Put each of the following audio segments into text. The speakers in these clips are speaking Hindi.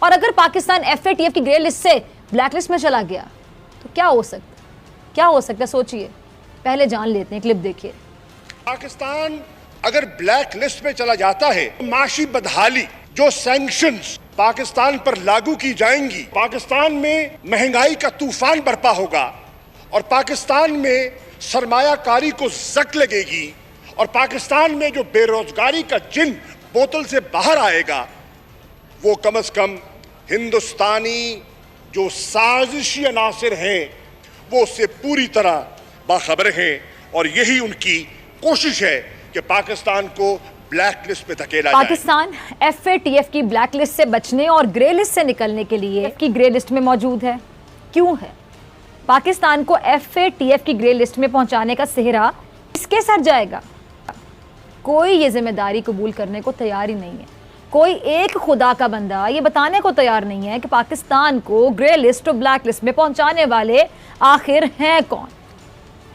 और अगर पाकिस्तान FATF की ग्रे लिस्ट से ब्लैक लिस्ट में चला गया तो क्या हो सकता है सोचिए। पहले जान लेते हैं, क्लिप देखिए। पाकिस्तान अगर ब्लैक लिस्ट में चला जाता है, माशी बदहाली जो सैंक्शंस पाकिस्तान पर लागू की जाएंगी, पाकिस्तान में महंगाई का तूफान बरपा होगा और पाकिस्तान में सरमायाकारी को जक लगेगी और पाकिस्तान में जो बेरोजगारी का जिन बोतल से बाहर आएगा वो कम से कम हिंदुस्तानी जो साजिशी अनासिर हैं वो उससे पूरी तरह बाखबर हैं और यही उनकी कोशिश है कि पाकिस्तान को ब्लैक लिस्ट पे धकेला जाए। पाकिस्तान FATF की ब्लैक लिस्ट से बचने और ग्रे लिस्ट से निकलने के लिए की ग्रे लिस्ट में मौजूद है। क्यों है? पाकिस्तान को FATF की ग्रे लिस्ट में पहुंचाने का सेहरा किसके सर जाएगा? कोई ये जिम्मेदारी कबूल करने को तैयार ही नहीं है। कोई एक खुदा का बंदा ये बताने को तैयार नहीं है कि पाकिस्तान को ग्रे लिस्ट और ब्लैक लिस्ट में पहुंचाने वाले आखिर हैं कौन।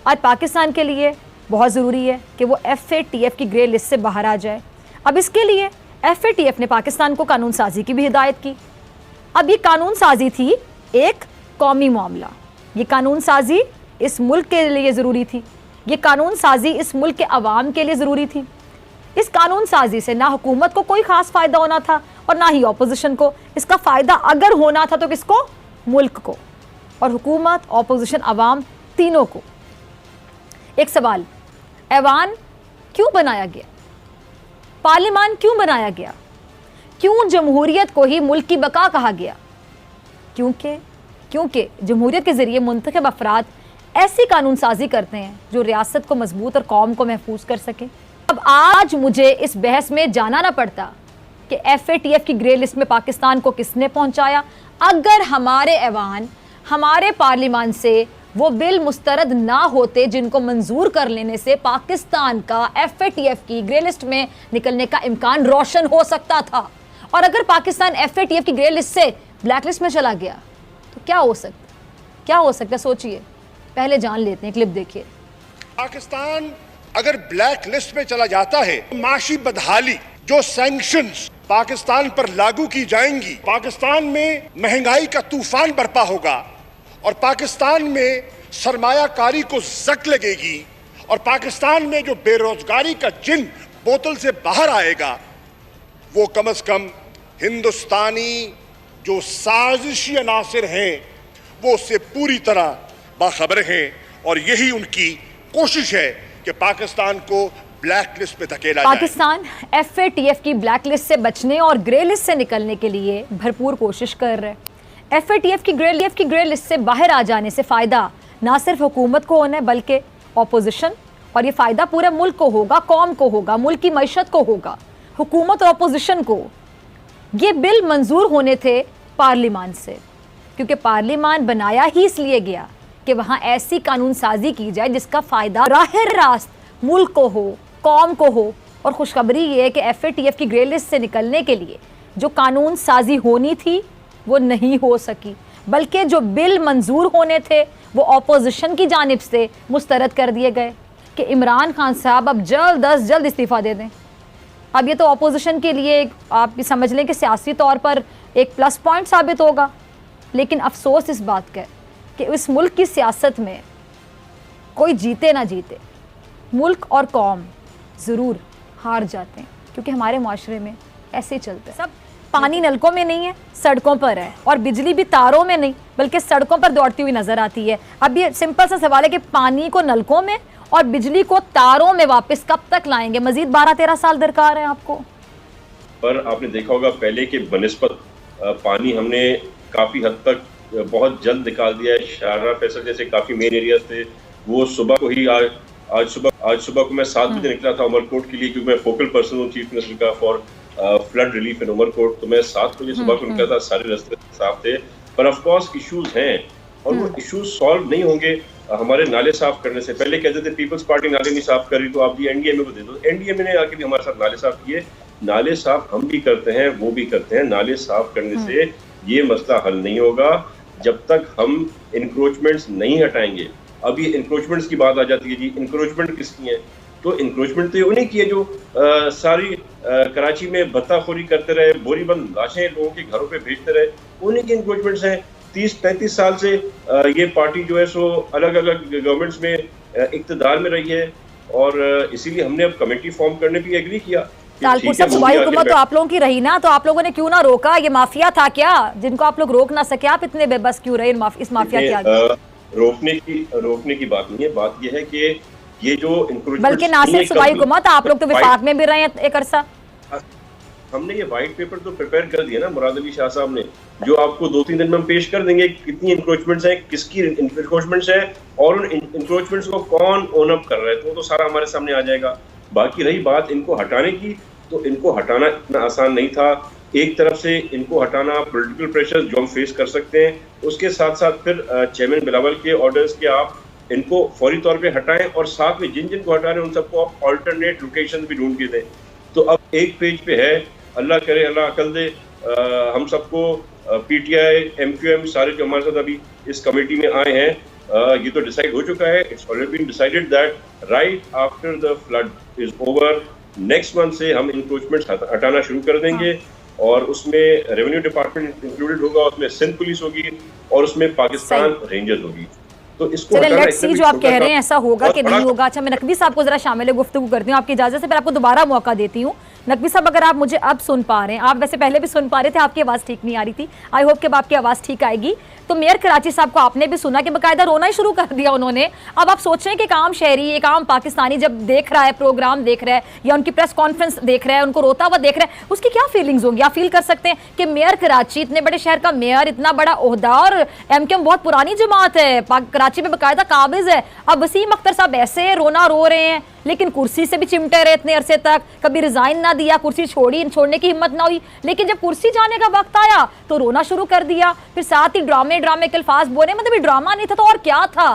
आज पाकिस्तान के लिए बहुत ज़रूरी है कि वो FATF की ग्रे लिस्ट से बाहर आ जाए। अब इसके लिए FATF ने पाकिस्तान को कानून साजी की भी हिदायत की। अब ये कानून साजी थी एक कौमी मामला, ये कानून साजी इस मुल्क के लिए ज़रूरी थी, ये कानून साजी इस मुल्क के अवाम के लिए ज़रूरी थी। इस कानून साजी से ना हुकूमत को कोई ख़ास फ़ायदा होना था और ना ही ऑपोजिशन को। इसका फ़ायदा अगर होना था तो किसको? मुल्क को। और हुकूमत, ऑपोजिशन, अवाम तीनों को। एक सवाल, ऐवान क्यों बनाया गया? पार्लियामान क्यों बनाया गया? क्यों जमहूरियत को ही मुल्क की बका कहा गया? क्योंकि जमहूरियत के ज़रिए मुंतखब अफराद ऐसी कानून साजी करते हैं जो रियासत को मजबूत और कौम को महफूज कर सके। अब आज मुझे इस बहस में जाना ना पड़ता कि FATF की ग्रे लिस्ट में पाकिस्तान को किसने पहुंचाया। अगर हमारे ऐवान, हमारे पार्लियामान से वो बिल मुस्तरद ना होते जिनको मंजूर कर लेने से पाकिस्तान का FATF की ग्रे लिस्ट में निकलने का इम्कान रोशन हो सकता था। और अगर पाकिस्तान FATF की ग्रे लिस्ट से ब्लैक लिस्ट में चला गया तो क्या हो सकता है सोचिए। पहले जान लेते हैं, क्लिप देखिए। पाकिस्तान अगर ब्लैक लिस्ट में चला जाता है, माशी बदहाली जो सैंक्शंस पाकिस्तान पर लागू की जाएंगी, पाकिस्तान में महंगाई का तूफान बरपा होगा और पाकिस्तान में सरमायाकारी को जक लगेगी और पाकिस्तान में जो बेरोजगारी का जिन बोतल से बाहर आएगा वो कम से कम हिंदुस्तानी जो साजिशी अनासिर हैं वो उससे पूरी तरह बाखबर हैं और यही उनकी कोशिश है कि पाकिस्तान को ब्लैक लिस्ट पे धकेला जाए। पाकिस्तान FATF की ब्लैक लिस्ट से बचने और ग्रे लिस्ट से निकलने के लिए भरपूर कोशिश कर रहे हैं। FATF की ग्रे लिस्ट से बाहर आ जाने से फ़ायदा ना सिर्फ हुकूमत को होना है बल्कि ऑपोजिशन, और ये फ़ायदा पूरे मुल्क को होगा, कौम को होगा, मुल्क की मईशत को होगा। हुकूमत और अपोजिशन को ये बिल मंजूर होने थे पार्लियामान से, क्योंकि पार्लियामान बनाया ही इसलिए गया कि वहाँ ऐसी कानून साजी की जाए जिसका फ़ायदा राह रास्त मुल्क को हो, कौम को हो। और खुशखबरी ये है कि FATF की ग्रे लिस्ट से निकलने के लिए जो कानून साजी होनी थी वो नहीं हो सकी, बल्कि जो बिल मंजूर होने थे वो अपोजिशन की जानिब से मुस्तरद कर दिए गए कि इमरान खान साहब अब जल्द अज जल्द इस्तीफ़ा दे दें। अब ये तो अपोजिशन के लिए आप समझ लें कि सियासी तौर पर एक प्लस पॉइंट साबित होगा, लेकिन अफसोस इस बात का है कि इस मुल्क की सियासत में कोई जीते ना जीते, मुल्क और कौम ज़रूर हार जाते हैं, क्योंकि हमारे माशरे में ऐसे ही चलते हैं। सब पानी नलकों में नहीं है, सड़कों पर है, और बिजली भी तारों में नहीं बल्कि सड़कों पर दौड़ती हुई नज़र आती है। अब ये सिंपल सा सवाल है कि पानी को नलकों में और बिजली को तारों में वापस कब तक लाएंगे? मजीद 12-13 साल दरकार है आपको। पर आपने देखा होगा पहले के बनस्पत पानी हमने काफ़ी हद तक बहुत जल्द निकाल दिया है। शाहरा फैसल जैसे काफ़ी मेन एरियाज थे, वो सुबह को ही आज सुबह को मैं 7 बजे निकला था उमरकोट के लिए, क्योंकि मैं फोकल पर्सन हूँ चीफ मिनिस्टर का for flood relief in Umarkot. तो मैं 7 बजे सुबह को निकला था, सारे रास्ते साफ थे। पर ऑफ कोर्स इश्यूज हैं और वो इश्यूज सॉल्व नहीं होंगे हमारे नाले साफ करने से। पहले कहते थे पीपल्स पार्टी नाले नहीं साफ कर रही तो आप जी NDMA को दे दो। NDMA ने आके भी हमारे साथ नाले साफ किए। नाले साफ हम भी करते हैं, वो भी करते हैं। नाले साफ करने से ये मसला हल नहीं होगा जब तक हम इंक्रोचमेंट्स नहीं हटाएंगे। अब ये इंक्रोचमेंट्स की बात आ जाती है जी, इंक्रोचमेंट किसकी है? तो इंक्रोचमेंट तो उन्हीं की है जो सारी कराची में भत्ताखोरी करते रहे, बोरीबंद लाशें लोगों के घरों पे भेजते रहे, उन्हीं के इंक्रोचमेंट्स हैं। 30-35 साल से ये पार्टी जो है सो अलग अलग गवर्नमेंट्स में इक्तदार में रही है, और इसीलिए हमने अब कमेटी फॉर्म करने पे एग्री किया। तालपुर साहब, सूबाई हुकूमत तो आप लोगों की रही ना, तो आप लोगों ने क्यों ना रोका? ये माफिया था क्या जिनको आप लोग रोक ना सके? आप इतने बेबस क्यों रहे इस माफिया के आगे? रोकने की बात नहीं है, बात ये है कि ये जो इंक्रोचमेंट, बल्कि ना सिर्फ सूबाई हुकूमत, आप लोग तो विफाक में भी रहे हैं एक अरसा। हमने ये व्हाइट पेपर तो प्रिपेयर कर दिया ना मुराद अली शाह साहब ने, जो आपको 2-3 दिन में हम पेश कर देंगे, कितनी इंक्रोचमेंट्स हैं, किसकी इंक्रोचमेंट्स हैं, और उन इंक्रोचमेंट्स को कौन ओन अप कर रहा है, तो सारा हमारे सामने आ जाएगा। बाकी रही बात इनको हटाने की, तो इनको हटाना इतना आसान नहीं था। एक तरफ से इनको हटाना पॉलिटिकल प्रेशर जो हम फेस कर सकते हैं, उसके साथ साथ फिर चेयरमैन बिलावल के ऑर्डर्स के आप इनको फौरी तौर पे हटाएं, और साथ में जिन जिन को हटा रहे हैं उन सबको आप ऑल्टरनेट लोकेशन भी ढूंढ के दें। तो अब एक पेज पे है, अल्लाह करे अल्लाह अकल दे, हम सबको पीटीआई MQM सारे जो हमारे साथ अभी इस कमेटी में आए हैं, ये तो डिसाइड हो चुका है, it's already been decided that right after the flood is over, next month से हम इंक्रोचमेंट्स हटाना शुरू कर देंगे। और उसमें रेवेन्यू डिपार्टमेंट इंक्लूडेड होगा, उसमें सिंध पुलिस होगी, और उसमें पाकिस्तान रेंजर्स होगी। तो इसको लेट्स सी जो आप कह रहे हैं ऐसा होगा कि नहीं होगा। अच्छा, मैं नकवी साहब को जरा शामिल गुफ्तगू करती हूँ आपकी इजाजत से, फिर आपको दोबारा मौका देती हूँ। नकवी साहब, अगर आप मुझे अब सुन पा रहे हैं, आप वैसे पहले भी सुन पा रहे थे, आपकी आवाज़ ठीक नहीं आ रही थी, आई होप कि अब आपकी आवाज़ ठीक आएगी। तो मेयर कराची साहब को आपने भी सुना कि बाकायदा रोना ही शुरू कर दिया उन्होंने। अब आप सोच रहे हैं कि एक आम शहरी, एक आम पाकिस्तानी जब देख रहा है, प्रोग्राम देख रहा है या उनकी प्रेस कॉन्फ्रेंस देख रहा है, उनको रोता हुआ देख रहा है, उसकी क्या फीलिंग्स होंगी? आप फील कर सकते हैं कि मेयर कराची, इतने बड़े शहर का मेयर, इतना बड़ा ओहदा, और MQM बहुत पुरानी जमात है, कराची में बाकायदा काबिज है। अब वसीम अख्तर साहब ऐसे रोना रो रहे हैं, लेकिन कुर्सी से भी चिमटे रहे इतने अरसे तक, कभी रिजाइन ना दिया, कुर्सी छोड़ने की हिम्मत ना हुई, लेकिन जब कुर्सी जाने का वक्त आया तो रोना शुरू कर दिया। फिर साथ ही ड्रामे के अल्फाज बोले, मतलब ये ड्रामा नहीं था तो और क्या था?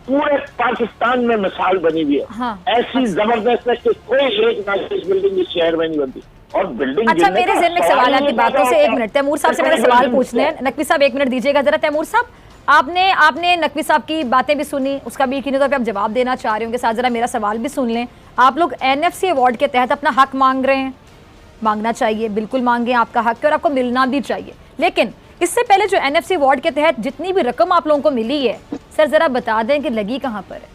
पूरे पाकिस्तान में मिसाल बनी हुई है। हाँ, ऐसी जबरदस्त है कि कोई एक नाजिश बिल्डिंग इस शहर में नहीं बनती, और बिल्डिंग। अच्छा, मेरे ज़हन में सवाल है आपकी बातों से। एक मिनट, तैमूर साहब से मेरे सवाल पूछने हैं। नकवी साहब 1 मिनट दीजिएगा जरा। तैमूर साहब, आपने नकवी साहब की बातें भी सुनी, उसका भी यकीनी तौर पे आप जवाब देना चाह रहे होंगे, साथ जरा मेरा सवाल भी सुन लें। आप लोग NFC अवार्ड के तहत अपना हक मांग रहे हैं, मांगना चाहिए, बिल्कुल मांगे, आपका हक है और आपको मिलना भी चाहिए। लेकिन इससे पहले जो NFC अवार्ड के तहत जितनी भी रकम आप लोगों को मिली है, सर जरा बता दें कि लगी कहाँ पर है?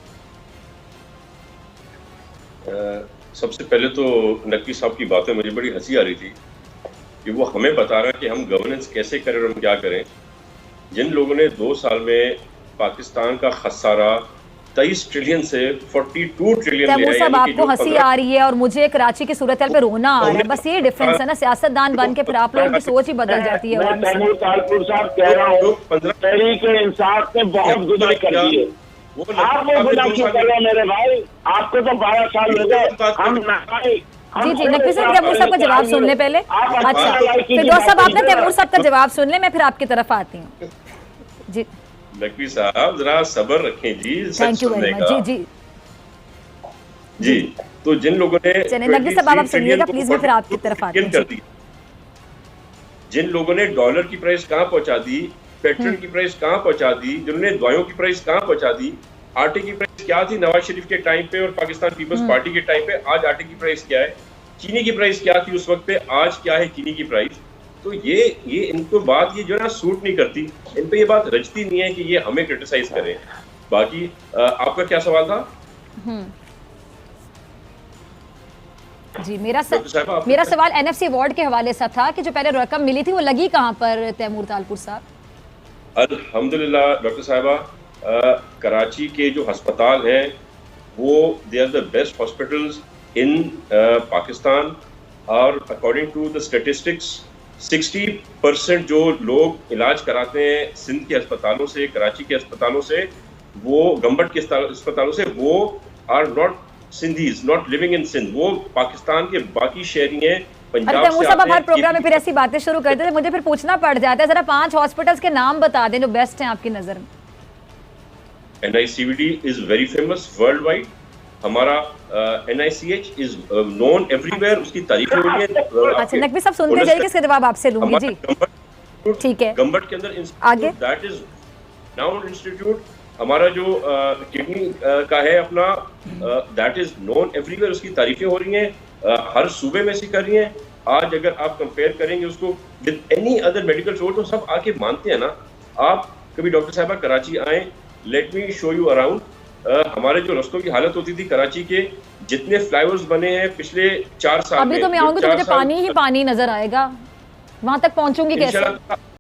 सबसे पहले तो नकवी साहब की बातें मुझे बड़ी हंसी आ रही थी कि वो हमें बता रहा है कि हम गवर्नेंस कैसे करें और हम क्या करें। जिन लोगों ने 2 साल में पाकिस्तान का खसारा 23 ट्रिलियन से 42 ट्रिलियन तैमूर साहब, आपको हंसी आ रही है और मुझे कराची की सूरत पे रोना आ रहा है, बस ये डिफरेंस है ना। सियासतदान बन के फिर आप लोगों की सोच ही बदल जाती है। मैं तैमूर तालपुर साहब कह रहा हूँ, तहरीक-ए-इंसाफ ने बहुत गुनाह कर दिए। आप वो गुनाह क्यों कर रहे हैं मेरे भाई? आपको तो 12 साल हो गए, हम जी नकवी साहब, तैमूर साहब का जवाब सुन ले पहले। अच्छा, फिर दोस्त साहब आपने तैमूर साहब का जवाब सुन ले, मैं फिर आपकी तरफ आती हूँ। जी नकवी साहब जरा सब्र रखें जी, थैंक यू वेरी मच। जी तो जिन लोगों ने नकवी साहब आप सुनिएगा प्लीज, मैं फिर आपकी तरफ आती हूँ। जिन लोगों ने डॉलर की प्राइस कहाँ पहुंचा दी, पेट्रोल की प्राइस कहाँ पहुंचा दी, जिन्होंने दवाइयों की प्राइस कहाँ पहुंचा दी, आटे की प्राइस क्या थी नवाज शरीफ के टाइम पे और पाकिस्तान पीपल्स पार्टी के टाइम पे, आज आटे की प्राइस क्या है, चीनी की प्राइस क्या थी उस वक्त पे, आज क्या है चीनी की प्राइस। तो ये इनको बात ये जो है ना सूट नहीं करती, इन पे ये बात रचती नहीं है कि ये हमें क्रिटिसाइज करें। बाकी आपका क्या सवाल था? जी मेरा सवाल NFC अवार्ड के हवाले से था कि जो पहले रकम मिली थी वो लगी कहाँ पर तैमूर तालपुर साहब? अल्हम्दुलिल्लाह डॉक्टर साहिबा, कराची के जो अस्पताल हैं वो they are the best hospitals in Pakistan, और अकॉर्डिंग टू द स्टेटिस्टिक्स 60% जो लोग इलाज कराते हैं सिंध के अस्पतालों से, कराची के अस्पतालों से, वो गंबट के अस्पतालों से, वो are not Sindhis, not living in Sindh, वो पाकिस्तान के बाकी शहरी हैं, पंजाब से आते हैं। हर प्रोग्राम में फिर ऐसी बातें शुरू करते थे, मुझे फिर पूछना पड़ जाता है, जरा 5 हॉस्पिटल्स के नाम बता दें जो बेस्ट हैं आपकी नजर में। NICVD is very famous world wide, हमारा NICH इज नोन एवरीवेयर, उसकी तारीफ हो रही है। अच्छा नकवी साहब सुनते जाइए, किसके जवाब आपसे लूंगी जी। ठीक है, गंबट के अंदर आगे दैट इज नाउन इंस्टीट्यूट, हमारा जो किडनी का है अपना, दैट इज नोन एवरीवेयर, उसकी तारीफें हो रही हैं, हर सूबे में से कर रही हैं। आज अगर आप कंपेयर करेंगे उसको with any other medical show, तो सब आके मानते हैं ना। आप कभी डॉक्टर साहबा कराची आए, let me show you around. हमारे जो रास्तों की हालत होती थी कराची के, जितने फ्लाईओवर्स बने हैं पिछले 4 साल अभी तो मैं आऊंगी तो मुझे पानी ही पानी नजर आएगा, वहां तक पहुंचूंगी कैसे?